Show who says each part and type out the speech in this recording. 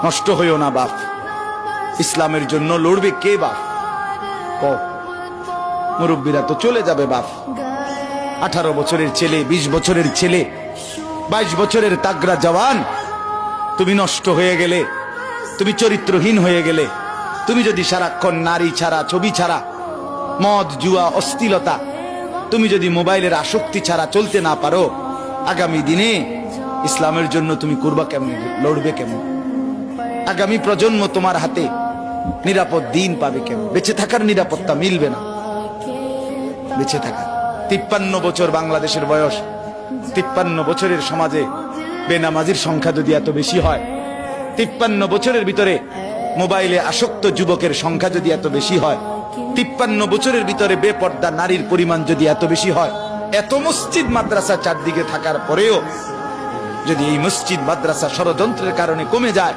Speaker 1: নষ্ট হইও না বাপ। ইসলামের জন্য লড়বে কে বাপ? মুরব্বীরা তো চলে যাবে বাপ। 18 বছরের ছেলে, 20 বছরের ছেলে, 22 বছরের তাগড়া জওয়ান, তুমি নষ্ট হয়ে গেলে, তুমি চরিত্রহীন হয়ে গেলে, তুমি যদি সারাক্ষণ নারী ছাড়া, ছবি ছাড়া, মদ জুয়া অশ্লীলতা, তুমি যদি মোবাইলের আসক্তি ছাড়া চলতে না পারো, আগামী দিনে ইসলামের জন্য তুমি করবা কেমন, লড়বে কেমন? আগামী প্রজন্ম তোমার হাতে নিরাপদ দিন পাবে কেমন? বেঁচে থাকার নিরাপত্তা মিলবে না। বেঁচে থাকা 53 বছর বাংলাদেশের বয়স, 53 বছরের সমাজে বেনামাজির সংখ্যা যদি এত বেশি হয়, 53 বছরের ভিতরে মোবাইলে আসক্ত যুবকের সংখ্যা যদি এত বেশি হয়, 53 বছরের ভিতরে বেপর্দা নারীর পরিমাণ যদি এত বেশি হয়, এত মসজিদ মাদ্রাসা চারদিকে থাকার পরেও যদি এই মসজিদ মাদ্রাসা ষড়যন্ত্রের কারণে কমে যায়,